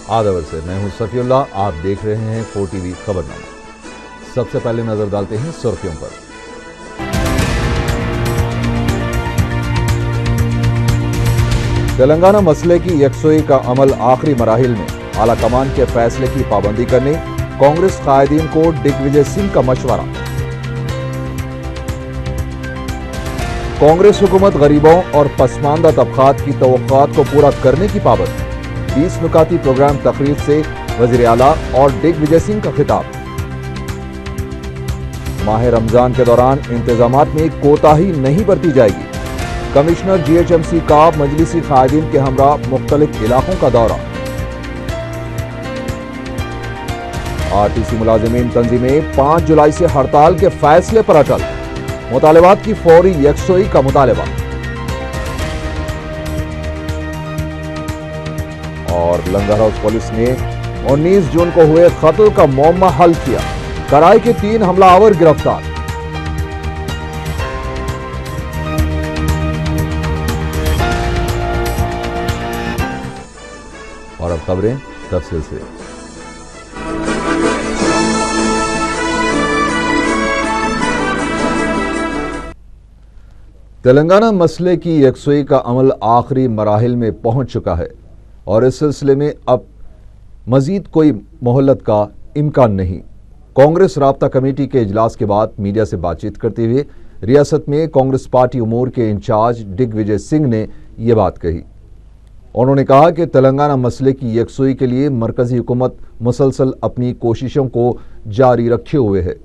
आदवर से मैं हूं सफीउल्लाह। आप देख रहे हैं 4TV खबरनामा। सबसे पहले नजर डालते हैं सुर्खियों पर। तेलंगाना मसले की यकसुई का अमल आखिरी मराहिल में, आला कमान के फैसले की पाबंदी करने कांग्रेस कायदीन को दिग्विजय सिंह का मशवरा। कांग्रेस हुकूमत गरीबों और पसमानदा तबकात की तवक्कुआत को पूरा करने की पाबंद। 20 नुकाती प्रोग्राम तकरीर से वजीर आला और दिग्विजय सिंह का खिताब। माह रमजान के दौरान इंतजामात में कोताही नहीं बरती जाएगी। कमिश्नर GHMC का मजलिसी कायदीन के हमरा मुख्तलिफ इलाकों का दौरा। RTC मुलाजिमीन तंजीमें 5 जुलाई से हड़ताल के फैसले पर अटल। मुतालिबात की फौरी यकसुई का मुतालिबा। और लंगर हाउस पुलिस ने 19 जून को हुए कत्ल का मुअम्मा हल किया। कराई के 3 हमलावर गिरफ्तार। और अब खबरें तफसील से। तेलंगाना मसले की यकसुई का अमल आखिरी मराहिल में पहुंच चुका है और इस सिलसिले में अब मजीद कोई मोहलत का इम्कान नहीं। कांग्रेस राब्ता कमेटी के इजलास के बाद मीडिया से बातचीत करते हुए रियासत में कांग्रेस पार्टी उमूर के इंचार्ज दिग्विजय सिंह ने यह बात कही। उन्होंने कहा कि तेलंगाना मसले की यकसुई के लिए मरकजी हुकूमत मुसलसल अपनी कोशिशों को जारी रखे हुए है।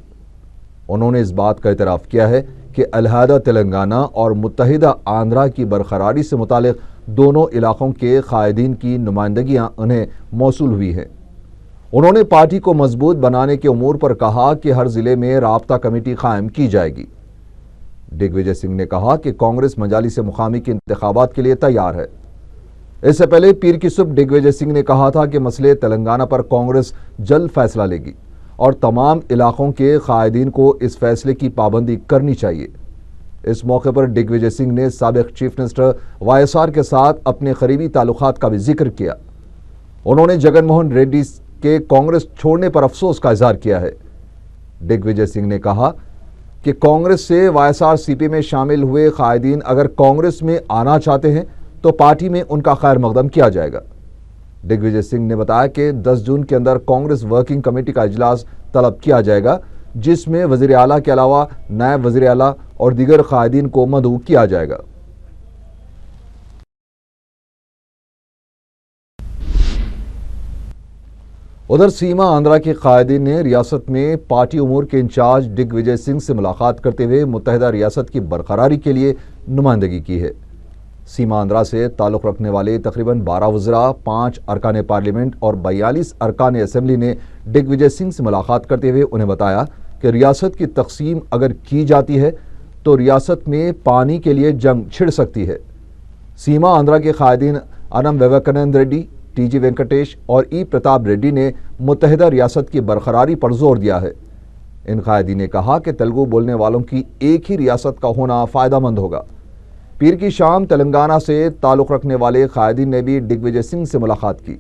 उन्होंने इस बात का इतराफ़ किया है कि अलहदा तेलंगाना और मुत्तहिदा आंध्रा की बरकरारी से मुतालिक दोनों इलाकों के कायदीन की नुमाइंदगियां उन्हें मौसूल हुई हैं। उन्होंने पार्टी को मजबूत बनाने के उमूर पर कहा कि हर जिले में राब्ता कमेटी कायम की जाएगी। दिग्विजय सिंह ने कहा कि कांग्रेस मजालिस मुकामी के इंतखाबात के लिए तैयार है। इससे पहले पीर की सुबह दिग्विजय सिंह ने कहा था कि मसले तेलंगाना पर कांग्रेस जल्द फैसला लेगी और तमाम इलाकों के कायदीन को इस फैसले की पाबंदी करनी चाहिए। इस मौके पर दिग्विजय सिंह ने साबिक चीफ मिनिस्टर YSR के साथ अपने करीबी ताल्लुकात का भी जिक्र किया। उन्होंने जगनमोहन रेड्डी के कांग्रेस छोड़ने पर अफसोस का इजहार किया है। दिग्विजय सिंह ने कहा कि कांग्रेस से YSR-CP में शामिल हुए कायदीन अगर कांग्रेस में आना चाहते हैं तो पार्टी में उनका खैर मकदम किया जाएगा। दिग्विजय सिंह ने बताया कि 10 जून के अंदर कांग्रेस वर्किंग कमेटी का इजलास तलब किया जाएगा, जिसमें वजीर आला के अलावा नायब वजीर आला और दीगर कायदीन को मदऊ किया जाएगा। उधर सीमा आंध्रा के कायदीन ने रियासत में पार्टी उमूर के इंचार्ज दिग्विजय सिंह से मुलाकात करते हुए मुत्तहिदा रियासत की बरकरारी के लिए नुमाइंदगी की है। सीमा आंध्रा से ताल्लुक़ रखने वाले तकरीबन 12 वज़रा, 5 अरकान पार्लियामेंट और 42 अरकान असम्बली ने दिग्विजय सिंह से मुलाकात करते हुए उन्हें बताया कि रियासत की तकसीम अगर की जाती है तो रियासत में पानी के लिए जंग छिड़ सकती है। सीमा आंध्रा के कायदीन अनम विवेकानंद रेड्डी, TG वेंकटेश और E प्रताप रेड्डी ने मुत्तहिदा रियासत की बरकरारी पर जोर दिया है। इन कायदीन ने कहा कि तेलुगु बोलने वालों की एक ही रियासत का होना फ़ायदेमंद होगा। पीर की शाम तेलंगाना से ताल्लुक़ रखने वाले कायदीन ने भी दिग्विजय सिंह से मुलाकात की।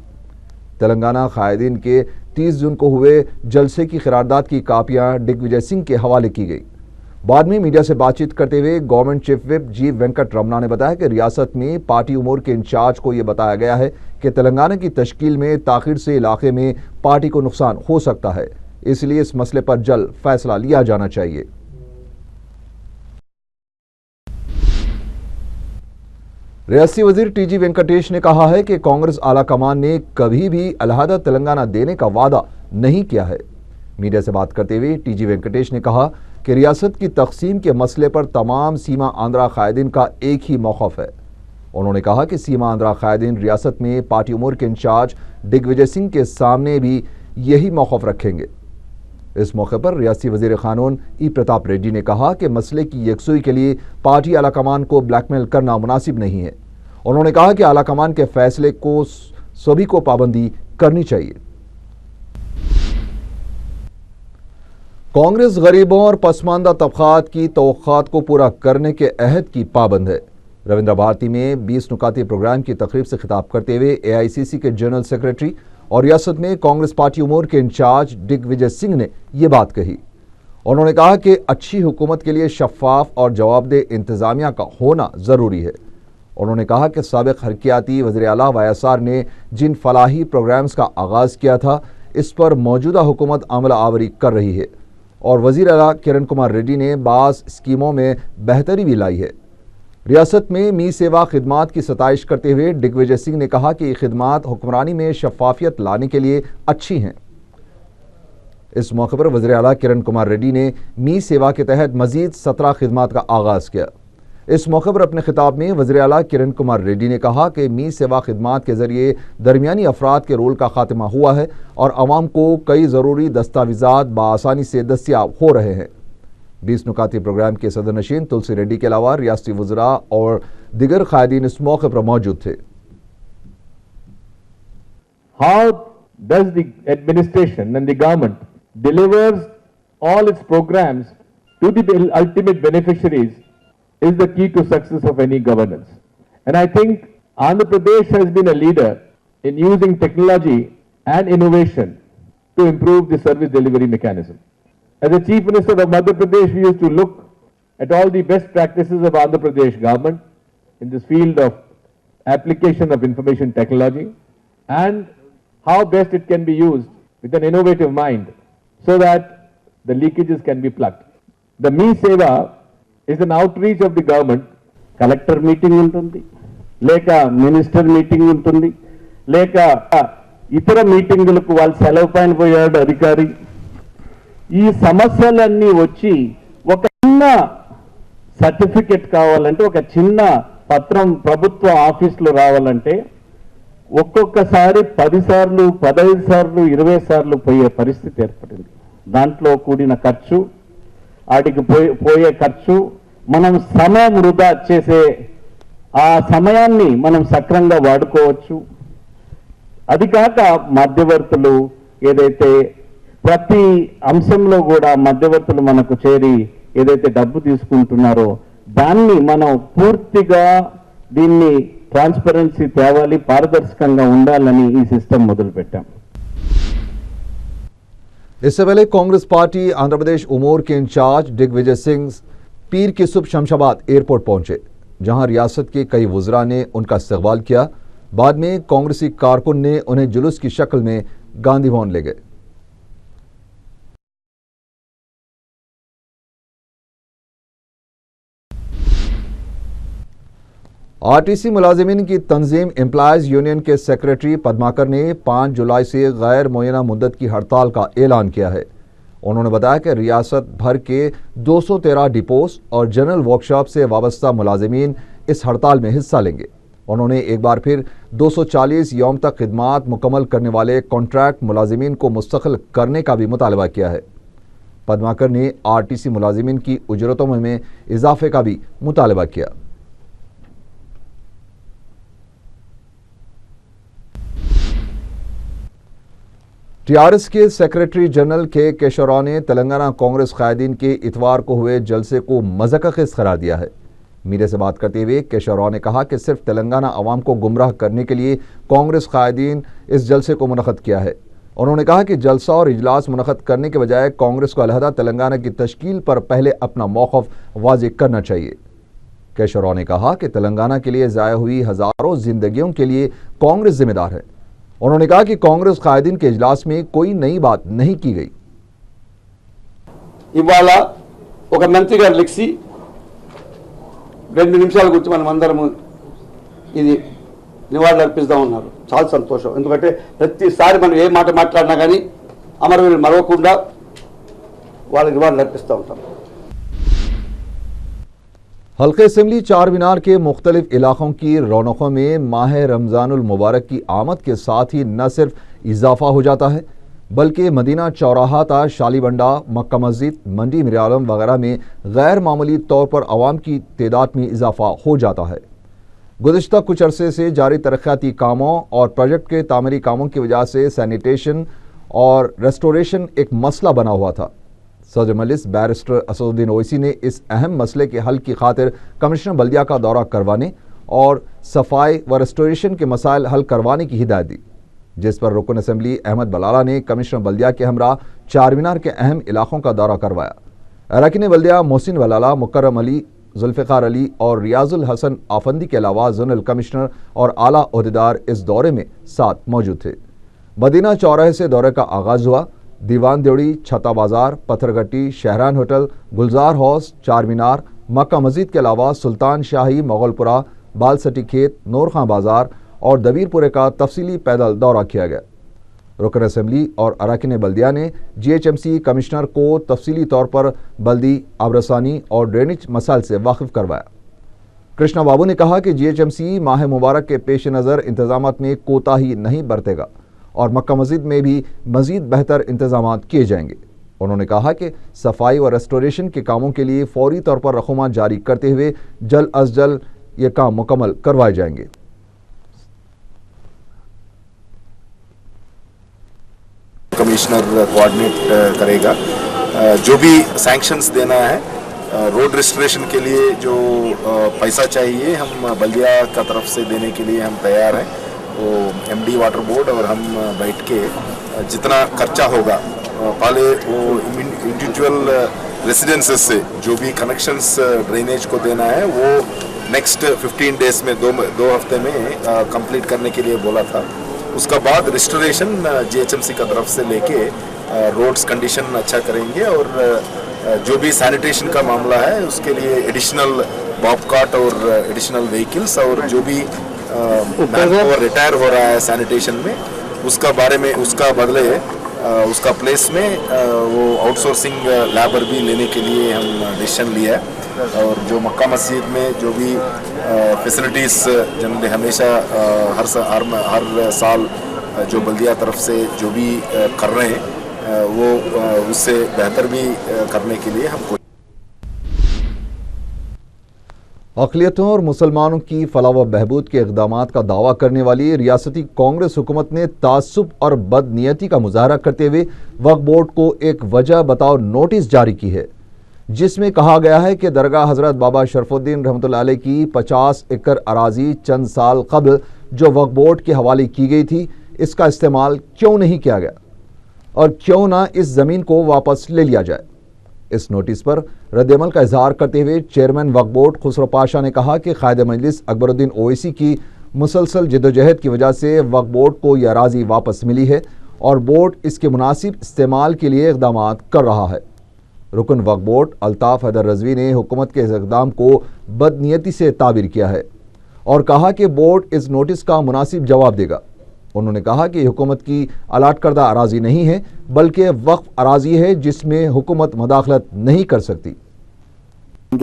तेलंगाना कायदीन के 30 जून को हुए जलसे की करारदाद की कापियां दिग्विजय सिंह के हवाले की गई। बाद में मीडिया से बातचीत करते हुए government chief whip G Venkat Ramana ने बताया कि रियासत में पार्टी उमूर के इंचार्ज को यह बताया गया है कि तेलंगाना की तश्कील में ताखिर से इलाके में पार्टी को नुकसान हो सकता है, इसलिए इस मसले पर जल्द फैसला लिया जाना चाहिए। रियासती वजीर TG वेंकटेश ने कहा है कि कांग्रेस आला कमान ने कभी भी अलहदा तेलंगाना देने का वादा नहीं किया है। मीडिया से बात करते हुए TG वेंकटेश ने कहा कि रियासत की तकसीम के मसले पर तमाम सीमा आंध्रा कायदीन का एक ही मौक़िफ़ है। उन्होंने कहा कि सीमा आंध्रा कायदीन रियासत में पार्टी उमूर के इंचार्ज दिग्विजय सिंह के सामने भी यही मौक़िफ़ रखेंगे। इस मौके पर रियासती वजीर कानून E प्रताप रेड्डी ने कहा कि मसले की यकसुई के लिए पार्टी आला कमान को ब्लैकमेल करना मुनासिब नहीं है। उन्होंने कहा कि आला कमान के फैसले को सभी को पाबंदी करनी चाहिए। कांग्रेस गरीबों और पसमानदा तबकात की तवक्कुआत को पूरा करने के अहद की पाबंद है। रविंद्र भारती में 20 नुकाती प्रोग्राम की तकरीब से खिताब करते हुए AICC के जनरल सेक्रेटरी और रियासत में कांग्रेस पार्टी उमूर के इंचार्ज दिग्विजय सिंह ने ये बात कही। उन्होंने कहा कि अच्छी हुकूमत के लिए शफाफ और जवाबदेह इंतजामिया का होना ज़रूरी है। उन्होंने कहा कि साबिक़ हरकियाती वज़ीर आला वाईएसआर ने जिन फलाही प्रोग्राम्स का आगाज़ किया था, इस पर मौजूदा हुकूमत अमल आवरी कर रही है और वज़ीर आला किरण कुमार रेड्डी ने बाज़ स्कीमों में बेहतरी भी लाई है। रियासत में मी सेवा खिदमात की सताइश करते हुए दिग्विजय सिंह ने कहा कि ये खिदमात हुक्मरानी में शफाफियत लाने के लिए अच्छी हैं। इस मौके पर वज़ीर आला किरण कुमार रेड्डी ने मी सेवा के तहत मजीद 17 खिदमात का आगाज़ किया। इस मौके पर अपने खिताब में वज़ीर आला किरण कुमार रेड्डी ने कहा कि मी सेवा खिदमात के ज़रिए दरमियानी अफराद के रोल का खात्मा हुआ है और आवाम को कई ज़रूरी दस्तावेज़ात बआसानी से दस्तियाब हो रहे हैं। 20 नुकाती प्रोग्राम के सदर नशीन तुलसी रेड्डी के अलावा रियासती वज़रा और दिगर कायदीन इस मौके पर मौजूद थे। How does the administration and the government delivers all its programs to the ultimate beneficiaries is the key to success of any governance. And I think Andhra Pradesh has been a leader in using technology and innovation to improve the service delivery mechanism. As the Chief Minister of Madhya Pradesh, we used to look at all the best practices of Andhra Pradesh government in this field of application of information technology and how best it can be used with an innovative mind so that the leakages can be plugged. The Me Seva is an outreach of the government. Collector meeting ఉంటుంది, లేక minister meeting ఉంటుంది, లేక ఇతర మీటింగులకు వాళ్ళు సెలవు పైన పోయాడు అధికారి. ఈ సమస్యలన్నీ వచ్చి ఒక చిన్న సర్టిఫికెట్ కావాలంటే, ఒక చిన్న పత్రం ప్రభుత్వ ఆఫీసులో రావాలంటే ఒక్కొక్కసారి 10 సార్లు 15 సార్లు 20 సార్లు పోయే పరిస్థితి ఏర్పడింది. దాంట్లో కూడిన ఖర్చు, వాటికి పోయే ఖర్చు, మనం సమయం వృధా చేసే ఆ సమయాన్ని మనం సక్రంగా వాడుకోవచ్చు. అది కాక మధ్యవర్తులు ఏదైతే ప్రతి అంశంలో కూడా మధ్యవర్తులు మనకు చేరి ఏదైతే డబ్బు తీసుకుంటున్నారో దాన్ని మనం పూర్తిగా దీన్ని ట్రాన్స్పరెన్సీ తేవాలి, పారదర్శకంగా ఉండాలని ఈ సిస్టమ్ మొదలుపెట్టాం. इससे पहले कांग्रेस पार्टी आंध्र प्रदेश उमूर के इंचार्ज दिग्विजय सिंह पीर की सुबह शमशाबाद एयरपोर्ट पहुंचे, जहां रियासत के कई वज़रा ने उनका इस्तकबाल किया। बाद में कांग्रेसी कारकुन ने उन्हें जुलूस की शक्ल में गांधी भवन ले गए। आरटीसी मुलाजिमीन की तंजीम एम्प्लॉयज यूनियन के सेक्रेटरी पद्माकर ने 5 जुलाई से गैर मुअय्यना मुद्दत की हड़ताल का ऐलान किया है। उन्होंने बताया कि रियासत भर के 213 डिपोस और जनरल वर्कशॉप से वाबस्ता मुलाजिमीन इस हड़ताल में हिस्सा लेंगे। उन्होंने एक बार फिर 240 यौम तक खिदमात मुकम्मल करने वाले कॉन्ट्रैक्ट मुलाजिमीन को मुस्तकिल करने का भी मुतालबा किया है। पद्माकर ने आरटीसी मुलाजिमीन की उजरतों में इजाफे का भी मुतालबा किया। टीआरएस के सेक्रेटरी जनरल के केशव राव ने तेलंगाना कांग्रेस कायदीन के इतवार को हुए जलसे को मज़ाक़-ए-ख़ेज़ करार दिया है। मीडिया से बात करते हुए केशव राव ने कहा कि सिर्फ तेलंगाना अवाम को गुमराह करने के लिए कांग्रेस कायदीन इस जलसे को मुनक़्क़िद किया है। उन्होंने कहा कि जलसा और इजलास मुनक़्क़िद करने के बजाय कांग्रेस को अलहदा तेलंगाना की तश्कील पर पहले अपना मौक़िफ़ वाज़ेह करना चाहिए। केशव राव ने कहा कि तेलंगाना के लिए ज़ाया हुई हज़ारों जिंदगियों के लिए कांग्रेस जिम्मेदार है। उन्होंने कहा कि कांग्रेस कायदीन के इजलास में कोई नई बात नहीं की गई। ఇవాళ ఒక మంత్రి గారు లెక్సి 2 నిమిషాల గురించి మనం అందరం ఇది నివాళులు అర్పిస్తా ఉన్నారు. చాలా సంతోషం. ఎందుకంటే ప్రతిసారి మనం ఏ మాట మాట్లాడినా కానీ అమరవీరులు మరవకుండా వాళ్ళకి నివాళులు అర్పిస్తూ ఉంటాం। हल्के असम्बली चार मीनार के मुख्तलिफ इलाकों की रौनकों में माह रमज़ानुल मुबारक की आमद के साथ ही न सिर्फ इजाफा हो जाता है बल्कि मदीना चौराहा ता शालीबंडा, मक्का मस्जिद, मंडी मिरालम वगैरह में गैर मामूली तौर पर आवाम की तादाद में इजाफा हो जाता है। गुज़िश्ता कुछ अरसे से जारी तरक्याती कामों और प्रोजेक्ट के तामीरी कामों की वजह से सैनिटेशन और रेस्टोरेशन एक मसला बना हुआ था। सदर मजलिस बैरिस्टर असदुद्दीन ओवैसी ने इस अहम मसले के हल की खातिर कमिश्नर बल्दिया का दौरा करवाने और सफाई व रेस्टोरेशन के मसाइल हल करवाने की हिदायत दी। जिस पर रुकन असेंबली अहमद बलाला ने कमिश्नर बल्दिया के हमरा चार मीनार के अहम इलाकों का दौरा करवाया। अरकान बल्दिया मोहसिन बलाला, मुकर्रम अली, जुल्फ़िकार अली और रियाजुल हसन आफंदी के अलावा जोनल कमिश्नर और आला ओहदेदार इस दौरे में साथ मौजूद थे। मदीना चौराहे से दौरे का आगाज हुआ। दीवान देवड़ी, छता बाजार, पत्थरगट्टी, शहरान होटल, गुलजार हाउस, चार मीनार, मक्का मस्जिद के अलावा सुल्तान शाही, मोगलपुरा, बालसटी खेत, नूर खां बाजार और दबीरपुरे का तफसीली पैदल दौरा किया गया। रुकन असेंबली और अरकान बल्दिया ने GHMC कमिश्नर को तफसीली तौर पर बल्दी, आबरसानी और ड्रेनेज मसाइल से वाकिफ करवाया। कृष्णा बाबू ने कहा कि GHMC माह मुबारक के पेश नज़र इंतजामात में कोताही नहीं बरतेगा और मक्का मस्जिद में भी मजीद बेहतर इंतजामात किए जाएंगे। उन्होंने कहा कि सफाई और रेस्टोरेशन के कामों के लिए फौरी तौर पर रकूमात जारी करते हुए जल्द अज जल्द ये काम मुकम्मल करवाए जाएंगे। कमिश्नर कोऑर्डिनेट करेगा। जो भी सैंक्शंस देना है, रोड रेस्टोरेशन के लिए जो पैसा चाहिए हम बल्दिया का तरफ से देने के लिए हम तैयार हैं। वो MD वाटर बोर्ड और हम बैठ के जितना खर्चा होगा, पहले वो इंडिविजुअल रेसिडेंसेस से जो भी कनेक्शंस ड्रेनेज को देना है वो नेक्स्ट 15 डेज में, दो हफ्ते में कंप्लीट करने के लिए बोला था। उसका बाद रेस्टोरेशन GHMC का तरफ से लेके रोड्स कंडीशन अच्छा करेंगे और जो भी सैनिटेशन का मामला है उसके लिए एडिशनल बॉबकाट और एडिशनल व्हीकल्स और जो भी और रिटायर हो रहा है सैनिटेशन में उसका बारे में, उसका बदले उसका प्लेस में वो आउटसोर्सिंग लेबर भी लेने के लिए हम डिसीजन लिया है। और जो मक्का मस्जिद में जो भी फैसिलिटीज़ जनरली हमेशा हर साल जो बल्दिया तरफ से जो भी कर रहे हैं वो उससे बेहतर भी करने के लिए हमको अक़लियतों और मुसलमानों की फलाह व बहबूद के इक़दामात का दावा करने वाली रियासती कांग्रेस हुकूमत ने तासुब और बदनीयती का मुजाहरा करते हुए वक्फ बोर्ड को एक वजह बताओ नोटिस जारी की है, जिसमें कहा गया है कि दरगाह हज़रत बाबा शरफुद्दीन रहमतुल्लाह अलैह की 50 एकड़ अराजी चंद साल कबल जो वक्फ बोर्ड के हवाले की गई थी, इसका इस्तेमाल क्यों नहीं किया गया और क्यों ना इस ज़मीन को वापस ले लिया जाए। इस नोटिस पर रद्दअमल का इजहार करते हुए चेयरमैन वक्फ बोर्ड खुसरो पाशा ने कहा कि कायद मजलिस अकबरुद्दीन ओवैसी की मुसलसल जद्दोजहद की वजह से वक्फ बोर्ड को यह अराजी वापस मिली है और बोर्ड इसके मुनासिब इस्तेमाल के लिए इक़दामात कर रहा है। रुकन वक्फ बोर्ड अल्ताफ़ हैदर रज़वी ने हुकूमत के इस इक़दाम को बदनीयती से ताबीर किया है और कहा कि बोर्ड इस नोटिस का मुनासिब जवाब देगा। उन्होंने कहा कि हुकूमत की अलाट करदा अराजी नहीं है बल्कि वक्फ अराजी है जिसमें हुकूमत मदाखलत नहीं कर सकती।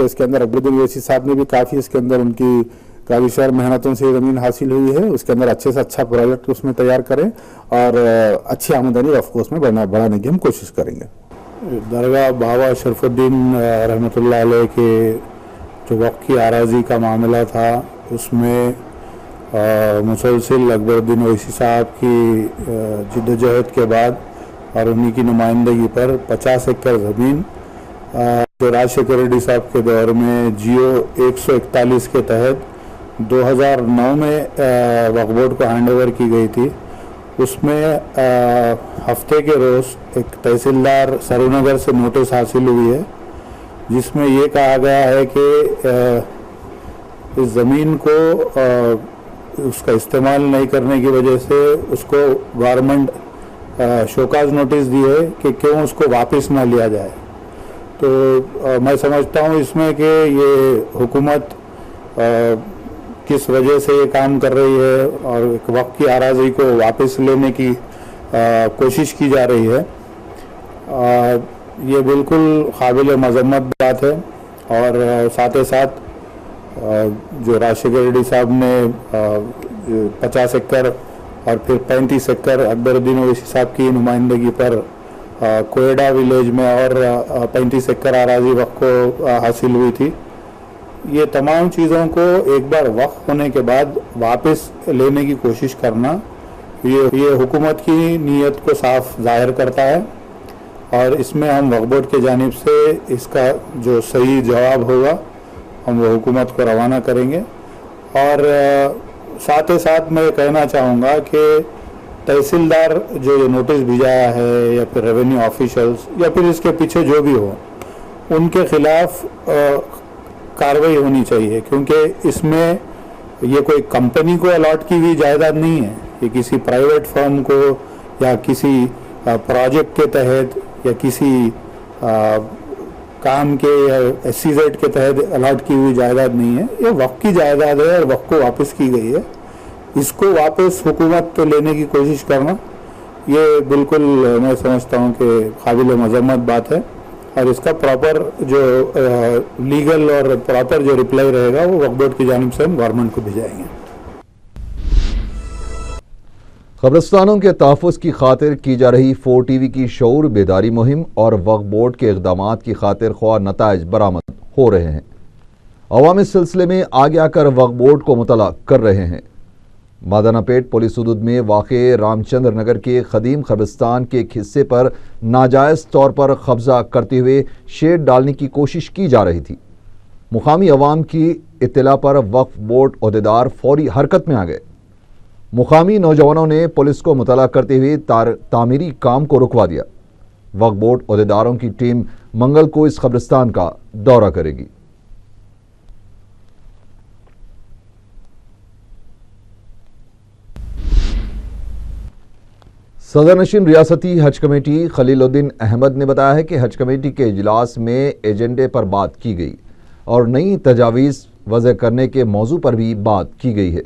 इसके अंदर अकबरुद्दीन ओवैसी साहब ने भी काफ़ी इसके अंदर उनकी काबिशार मेहनतों से ज़मीन हासिल हुई है। उसके अंदर अच्छे से अच्छा प्रोजेक्ट उसमें तैयार करें और अच्छी आमदनी वक्फ को उसमें बढ़ाने की हम कोशिश करेंगे। दरगाह बाबा शरफुद्दीन रहमतुल्लाह अलैह के जो वक्फ की अराजी का मामला था उसमें मुसलसल अकबरुद्दीन ओवैसी साहब की जिद्दोजहद के बाद और उन्हीं की नुमाइंदगी पर 50 एकड़ ज़मीन जो राजशेखर रेड्डी साहब के दौर में जियो 141 के तहत 2009 में वक्फ बोर्ड को हैंडओवर की गई थी। उसमें हफ्ते के रोज़ एक तहसीलदार सरूनगर से नोटिस हासिल हुई है जिसमें ये कहा गया है कि इस ज़मीन को उसका इस्तेमाल नहीं करने की वजह से उसको गवर्नमेंट शोकाज नोटिस दी है कि क्यों उसको वापस ना लिया जाए। तो मैं समझता हूँ इसमें कि ये हुकूमत किस वजह से ये काम कर रही है और एक वक्त की अराजी को वापस लेने की कोशिश की जा रही है। ये बिल्कुल काबिल मजम्मत बात है और साथ ही साथ जो राजशेखर रेड्डी साहब ने 50 एकड़ और फिर 35 एकड़ अकबरुद्दीन ओवैसी साहब की नुमाइंदगी पर कोयडा विलेज में और 35 एकड़ अराजी वक्फ को हासिल हुई थी। ये तमाम चीज़ों को एक बार वक्फ होने के बाद वापस लेने की कोशिश करना ये हुकूमत की नीयत को साफ जाहिर करता है और इसमें हम वक्फ बोर्ड के जानिब से इसका जो सही जवाब होगा हम वो हुकूमत को रवाना करेंगे। और साथ ही साथ मैं कहना चाहूँगा कि तहसीलदार जो ये नोटिस भिजाया है या फिर रेवेन्यू ऑफिशियल्स या फिर इसके पीछे जो भी हो, उनके खिलाफ कार्रवाई होनी चाहिए, क्योंकि इसमें ये कोई कंपनी को अलॉट की हुई जायदाद नहीं है, ये किसी प्राइवेट फर्म को या किसी प्रोजेक्ट के तहत या किसी काम के या SEZ के तहत अलॉट की हुई जायदाद नहीं है। ये वक्त की जायदाद है और वक्त को वापस की गई है। इसको वापस हुकूमत तो लेने की कोशिश करना, ये बिल्कुल मैं समझता हूँ कि काबिल मजम्मत बात है, और इसका प्रॉपर जो लीगल और प्रॉपर जो रिप्लाई रहेगा वो वक्फ बोर्ड की जानिब से हम गवर्नमेंट को भिजाएंगे। कब्रिस्तानों के तहफ़्फ़ुज़ की खातिर की जा रही 4TV की शऊर बेदारी मुहिम और वक्फ बोर्ड के इक़दामात की खातिर ख्वाह नताइज बरामद हो रहे हैं। अवाम इस सिलसिले में आगे आकर वक्फ बोर्ड को मुतला कर रहे हैं। मादानापेट पुलिस हुदूद में वाक़े रामचंद्र नगर के ख़दीम कब्रिस्तान के एक हिस्से पर नाजायज़ तौर पर कब्ज़ा करते हुए शेड डालने की कोशिश की जा रही थी। मुकामी अवाम की इत्तला पर वक्फ बोर्ड ओहदेदार फौरी हरकत में आ गए। मुकामी नौजवानों ने पुलिस को मुतला करते हुए तामीरी काम को रुकवा दिया। वक्फ बोर्ड ओहदेदारों की टीम मंगल को इस कब्रिस्तान का दौरा करेगी। सदरनशीन रियासती हज कमेटी खलीलुद्दीन अहमद ने बताया है कि हज कमेटी के इजलास में एजेंडे पर बात की गई और नई तजावीज़ वज़े करने के मौजू पर भी बात की गई है।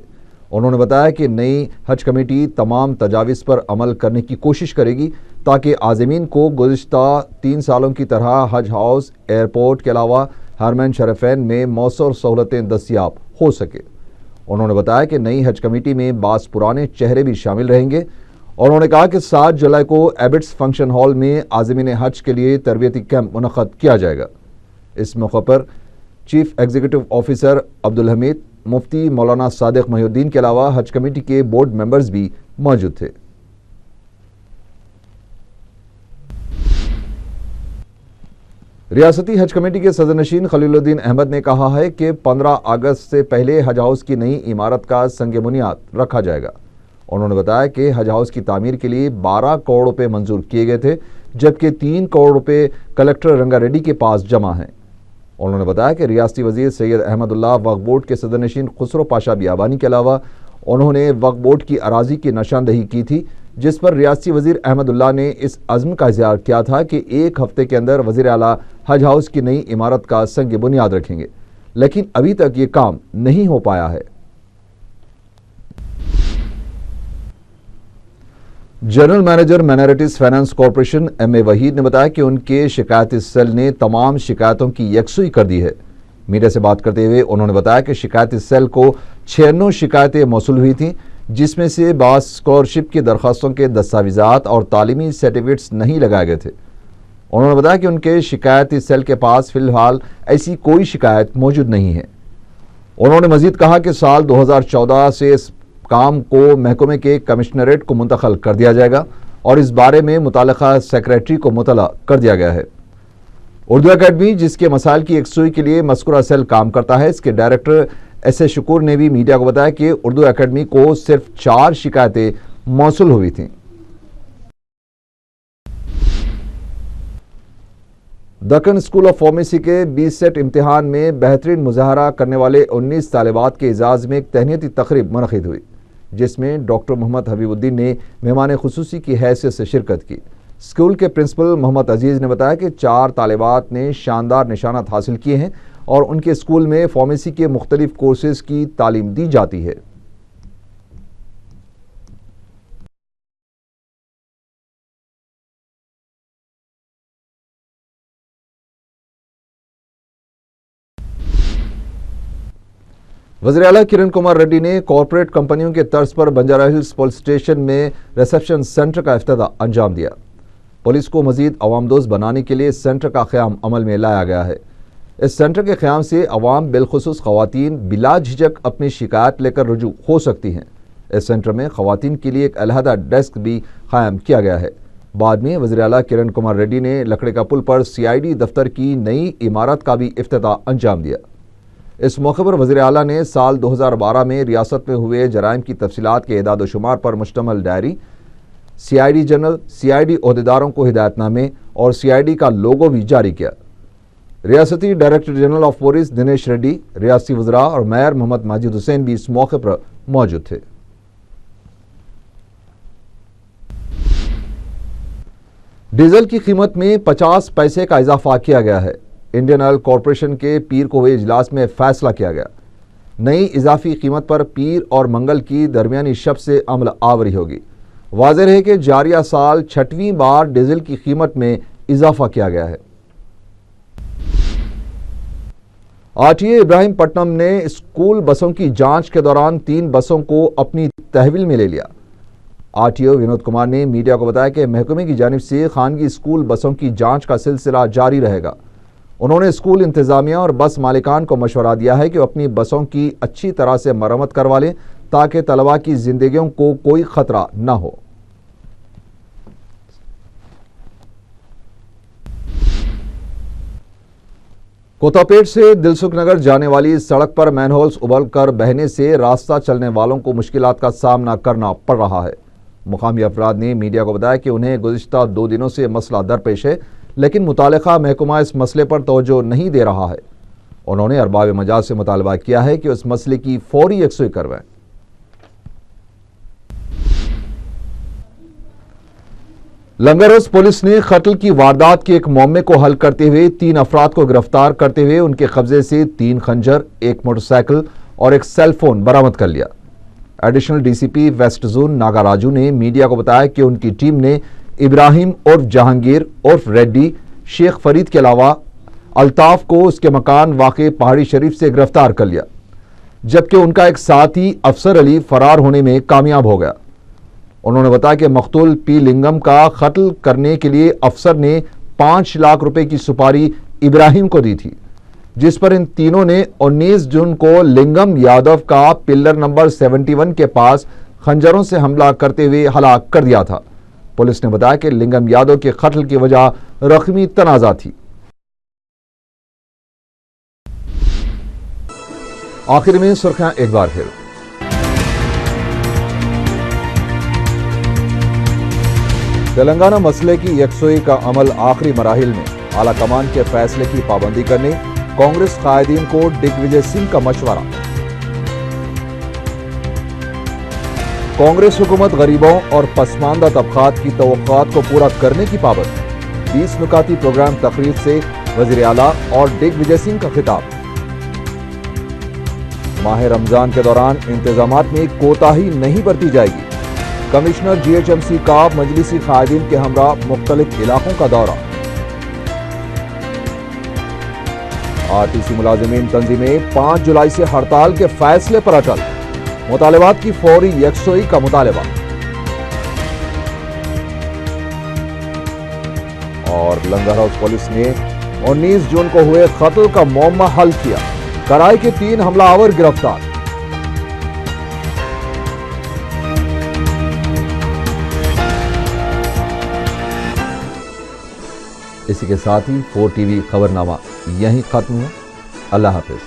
उन्होंने बताया कि नई हज कमेटी तमाम तजावीज़ पर अमल करने की कोशिश करेगी ताकि आज़मीन को गुज़िश्ता 3 सालों की तरह हज हाउस, एयरपोर्ट के अलावा हरमैन शरीफैन में मौसर सहूलतें दस्तियाब हो सके। उन्होंने बताया कि नई हज कमेटी में बास पुराने चेहरे भी शामिल रहेंगे। उन्होंने कहा कि 7 जुलाई को एबिट्स फंक्शन हॉल में आज़मीन हज के लिए तरबियती कैंप मुनक़्क़द किया जाएगा। इस मौके पर chief executive officer Abdul Hamid, Mufti Maulana Sadiq महिउद्दीन के अलावा हज कमेटी के बोर्ड मेंबर्स भी मौजूद थे। रियासती हज कमेटी के सदरनशीन खलीलुद्दीन अहमद ने कहा है कि 15 अगस्त से पहले हज हाउस की नई इमारत का संग बुनियाद रखा जाएगा। उन्होंने बताया कि हज हाउस की तामीर के लिए 12 करोड़ रुपए मंजूर किए गए थे, जबकि 3 करोड़ रुपए कलेक्टर रंगारेड्डी के पास जमा हैं। उन्होंने बताया कि रियासती वजीर सैयद अहमदुल्लाह वक्फ बोर्ड के सदरनशीन खुसरो पाशा बियाबानी के अलावा उन्होंने वक्फ बोर्ड की अराजी की निशानदही की थी, जिस पर रियासती वजीर अहमदुल्लाह ने इस अज़्म का इज़हार किया था कि 1 हफ्ते के अंदर वज़ीर आला हज हाउस की नई इमारत का संग बुनियाद रखेंगे, लेकिन अभी तक ये काम नहीं हो पाया है। General manager minorities finance corporation M.A. Waheed ने बताया कि उनके शिकायती सेल ने तमाम शिकायतों की यकसुई कर दी है। मीडिया से बात करते हुए उन्होंने बताया कि शिकायती सेल को 96 शिकायतें मौसूल हुई थीं, जिसमें से बास स्कॉलरशिप की दरख्वास्तों के दस्तावेजात और तालीमी सर्टिफिकेट्स नहीं लगाए गए थे। उन्होंने बताया कि उनके शिकायती सेल के पास फिलहाल ऐसी कोई शिकायत मौजूद नहीं है। उन्होंने मजीद कहा कि साल 2014 से इस काम को महकमे के कमिश्नरेट को मुंतकिल कर दिया जाएगा और इस बारे में मुताल्लिका सेक्रेटरी को मुतला कर दिया गया है। उर्दू अकेडमी, जिसके मसाइल की यकसुई के लिए मस्कुरा सेल काम करता है, इसके डायरेक्टर S.A. शुक्र ने भी मीडिया को बताया कि उर्दू अकेडमी को सिर्फ 4 शिकायतें मौसूल हुई थीं। दक्कन स्कूल ऑफ फार्मेसी के 20 सेट इम्तिहान में बेहतरीन मुजाहरा करने वाले 19 तालिबात के एजाज़ में एक तहनीती तकरीब मुनक़िद हुई, जिसमें डॉक्टर मोहम्मद हबीबुद्दीन ने मेहमान खुसूसी की हैसियत से शिरकत की। स्कूल के प्रिंसिपल मोहम्मद अजीज़ ने बताया कि 4 तालिबात ने शानदार निशानात हासिल किए हैं और उनके स्कूल में फार्मेसी के मुख्तलिफ कोर्सेज की तालीम दी जाती है। वज़ीर आला किरण कुमार रेड्डी ने कॉरपोरेट कंपनियों के तर्ज पर बंजारा हिल्स पुलिस स्टेशन में रिसेप्शन सेंटर का इफ्तिताह अंजाम दिया। पुलिस को मजीद अवामदोज़ बनाने के लिए इस सेंटर का क़याम अमल में लाया गया है। इस सेंटर के क़याम से अवाम बिलखुसूस ख़वातीन बिला झिझक अपनी शिकायत लेकर रुजू हो सकती हैं। इस सेंटर में ख़वातीन के लिए एक अलहदा डेस्क भी कायम किया गया है। बाद में वज़ीर आला किरण कुमार रेड्डी ने लकड़े का पुल पर CID दफ्तर की नई इमारत का भी इफ्तिताह अंजाम दिया। इस मौके पर वज़ीर आला ने साल 2012 में रियासत में हुए जराइम की तफसीलात के एदाद शुमार पर मुश्तमल डायरी, सीआईडी जनरल, सीआईडी ओहदेदारों को हिदायतनामे और सीआईडी का लोगो भी जारी किया। रियासती director general of police Dinesh Reddy, रियासती वज़रा और मेयर मोहम्मद माजिद हुसैन भी इस मौके पर मौजूद थे। डीजल की कीमत में 50 पैसे का इजाफा किया गया है। इंडियन ऑयल कॉरपोरेशन के पीर को हुए इजलास में फैसला किया गया। नई इजाफी कीमत पर पीर और मंगल की दरमियानी शब से अमल आवरी होगी। वाज़ेह है कि जारिया साल 6वीं बार डीजल की कीमत में इजाफा किया गया है। आरटीए इब्राहिमपट्टनम ने स्कूल बसों की जांच के दौरान 3 बसों को अपनी तहवील में ले लिया। आरटीओ विनोद कुमार ने मीडिया को बताया कि महकमे की जानिब से खानगी स्कूल बसों की जांच का सिलसिला जारी रहेगा। उन्होंने स्कूल इंतजामिया और बस मालिकान को मशवरा दिया है कि वो अपनी बसों की अच्छी तरह से मरम्मत करवा लें ताकि तलबा की जिंदगियों को कोई खतरा न हो। कोतापेट से दिलसुख नगर जाने वाली सड़क पर मैनहोल्स उबलकर बहने से रास्ता चलने वालों को मुश्किलात का सामना करना पड़ रहा है। मुकामी अफराद ने मीडिया को बताया कि उन्हें गुज़िश्ता 2 दिनों से मसला दरपेश है, लेकिन मुतालिका महकमा इस मसले पर तवज्जो नहीं दे रहा है। उन्होंने अरबाब मजाज से मुतालबा किया है कि उस मसले की फौरी यकसुई करवाएं। लंगर हाउस पुलिस ने कत्ल की वारदात के एक मामले को हल करते हुए 3 अफराद को गिरफ्तार करते हुए उनके कब्जे से 3 खंजर, 1 मोटरसाइकिल और 1 सेल फोन बरामद कर लिया। Additional DCP west zone Nagaraju ने मीडिया को बताया कि उनकी टीम ने इब्राहिम उर्फ जहांगीर उर्फ रेड्डी, शेख फरीद के अलावा अल्ताफ को उसके मकान वाक़े पहाड़ी शरीफ से गिरफ्तार कर लिया, जबकि उनका एक साथी अफसर अली फरार होने में कामयाब हो गया। उन्होंने बताया कि मकतूल पी लिंगम का कत्ल करने के लिए अफसर ने 5 लाख रुपए की सुपारी इब्राहिम को दी थी, जिस पर इन तीनों ने 19 जून को लिंगम यादव का पिल्लर नंबर 71 के पास खंजरों से हमला करते हुए हलाक कर दिया था। पुलिस ने बताया कि लिंगम यादव के कत्ल की वजह रकमी तनाज़ा थी। आखिर में सुर्खियां एक बार फिर। तेलंगाना मसले की यकसुई का अमल आखिरी मराहिल में, आला कमान के फैसले की पाबंदी करने कांग्रेस कायदीन को दिग्विजय सिंह का मशवरा। कांग्रेस हुकूमत गरीबों और पसमानदा तबकात की तवक्कुआत को पूरा करने की पाबंद। 20 नुकाती प्रोग्राम तकरीर से वजीर आला और दिग्विजय सिंह का खिताब। माह रमजान के दौरान इंतजामात में कोताही नहीं बरती जाएगी। कमिश्नर जीएचएमसी का मजलिसी कायदीन के हमरा मुख्तलिफ इलाकों का दौरा। आरटीसी मुलाजिमीन तंजीमें 5 जुलाई से हड़ताल के फैसले पर अटल, मुतालिबात की फौरी यकसुई का मुतालिबा। और लंगर हाउस पुलिस ने 19 जून को हुए कत्ल का मामला हल किया, कराई के 3 हमलावर गिरफ्तार। इसी के साथ ही 4 टीवी खबरनामा यहीं खत्म हुआ। अल्लाह हाफिज।